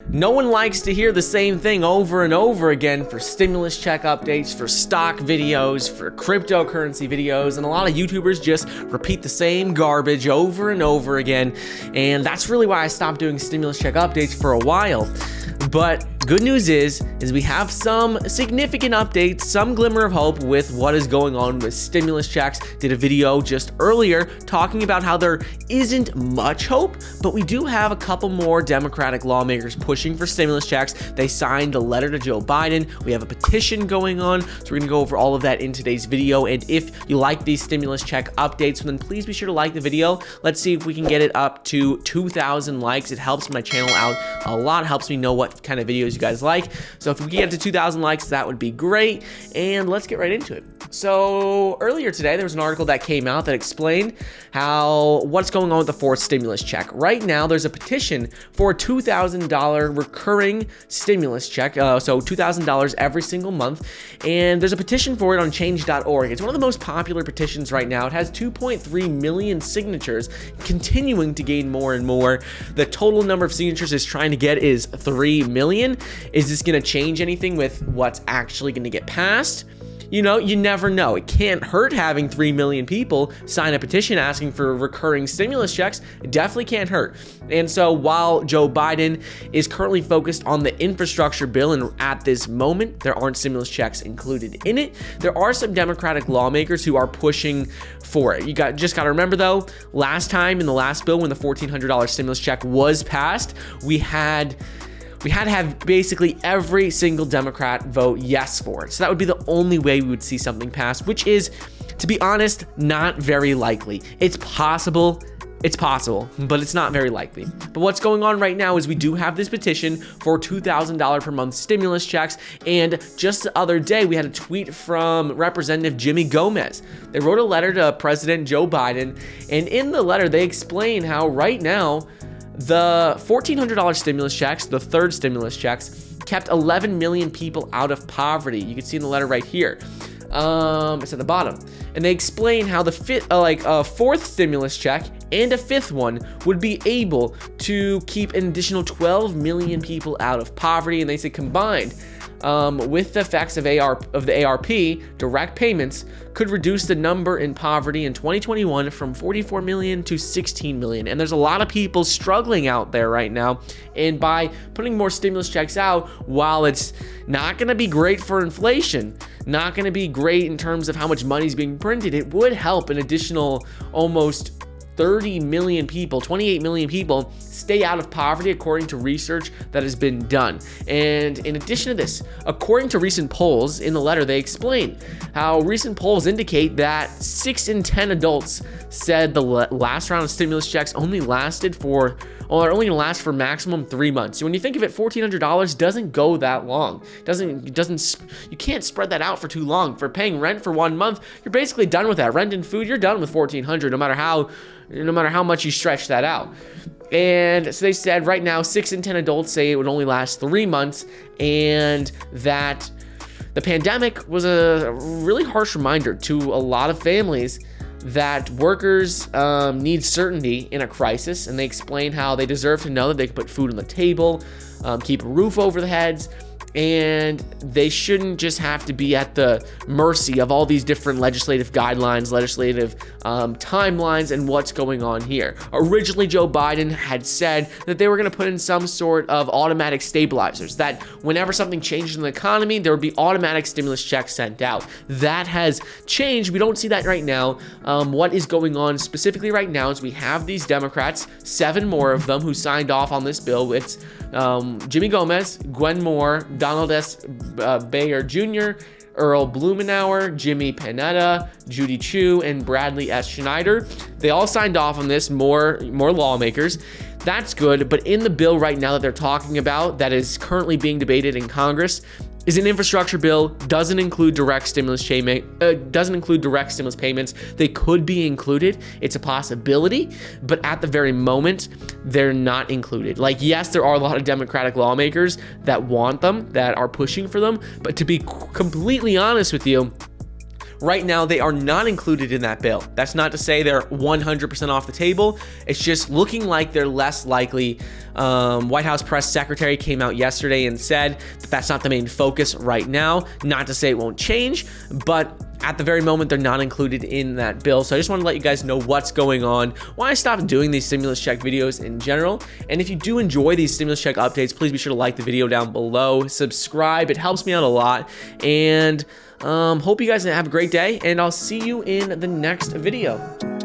No one likes to hear the same thing over and over again for stimulus check updates, for stock videos, for cryptocurrency videos, and a lot of YouTubers just repeat the same garbage over and over again. And that's really why I stopped doing stimulus check updates for a while. But good news is we have some significant updates, some glimmer of hope with what is going on with stimulus checks. Did a video just earlier talking about how there isn't much hope, but we do have a couple more Democratic lawmakers pushing for stimulus checks. They signed a letter to Joe Biden. We have a petition going on, so we're gonna go over all of that in today's video. And if you like these stimulus check updates, then please be sure to like the video. Let's see if we can get it up to 2,000 likes. It helps my channel out a lot, helps me know what kind of videos you guys like. So if we can get to 2,000 likes, that would be great. And let's get right into it. So earlier today, there was an article that came out that explained what's going on with the fourth stimulus check. Right now, there's a petition for a $2,000 recurring stimulus check, so $2,000 every single month. And there's a petition for it on change.org. It's one of the most popular petitions right now. It has 2.3 million signatures, continuing to gain more and more. The total number of signatures it's trying to get is 3 million. Is this going to change anything with what's actually going to get passed? You know, you never know. It can't hurt having 3 million people sign a petition asking for recurring stimulus checks. It definitely can't hurt. And so while Joe Biden is currently focused on the infrastructure bill, and at this moment, there aren't stimulus checks included in it, there are some Democratic lawmakers who are pushing for it. You just got to remember though, last time in the last bill when the $1,400 stimulus check was passed, we had to have basically every single Democrat vote yes for it. So that would be the only way we would see something pass, which is, to be honest, not very likely. It's possible, but it's not very likely. But what's going on right now is we do have this petition for $2,000 per month stimulus checks. And just the other day, we had a tweet from Representative Jimmy Gomez. They wrote a letter to President Joe Biden. And in the letter, they explain how right now, the $1,400 stimulus checks, the third stimulus checks, kept 11 million people out of poverty. You can see in the letter right here. It's at the bottom. And they explain how the fourth stimulus check and a fifth one would be able to keep an additional 12 million people out of poverty. And they say combined with the effects of the ARP, direct payments could reduce the number in poverty in 2021 from 44 million to 16 million. And there's a lot of people struggling out there right now. And by putting more stimulus checks out, while it's not going to be great for inflation, not going to be great in terms of how much money is being printed, it would help an additional almost 30 million people, 28 million people stay out of poverty according to research that has been done. And in addition to this, according to recent polls in the letter, they explain how recent polls indicate that 6 in 10 adults said the last round of stimulus checks only lasted for, or only gonna last for maximum 3 months. So when you think of it, $1,400 doesn't go that long. You can't spread that out for too long. For paying rent for 1 month, you're basically done with that. Rent and food, you're done with $1,400, no matter how much you stretch that out. And so they said right now 6 in 10 adults say it would only last 3 months, and that the pandemic was a really harsh reminder to a lot of families that workers need certainty in a crisis. And they explain how they deserve to know that they can put food on the table, keep a roof over their heads, and they shouldn't just have to be at the mercy of all these different legislative guidelines, legislative timelines, and what's going on here. Originally, Joe Biden had said that they were going to put in some sort of automatic stabilizers, that whenever something changes in the economy, there would be automatic stimulus checks sent out. That has changed. We don't see that right now. What is going on specifically right now is we have these Democrats, 7 more of them, who signed off on this bill. It's Jimmy Gomez, Gwen Moore, Donald S. Bayer Jr., Earl Blumenauer, Jimmy Panetta, Judy Chu, and Bradley S. Schneider. They all signed off on this, more lawmakers. That's good, but in the bill right now that they're talking about, that is currently being debated in Congress, is an infrastructure bill, doesn't include direct stimulus payments. They could be included. It's a possibility, but at the very moment, they're not included. Like, yes, there are a lot of Democratic lawmakers that want them, that are pushing for them, but to be completely honest with you, right now they are not included in that bill. That's not to say they're 100% off the table. It's just looking like they're less likely. White House press secretary came out yesterday and said that that's not the main focus right now. Not to say it won't change, but at the very moment, they're not included in that bill. So I just want to let you guys know what's going on, why I stopped doing these stimulus check videos in general. And if you do enjoy these stimulus check updates, please be sure to like the video down below, subscribe. It helps me out a lot. And hope you guys have a great day, and I'll see you in the next video.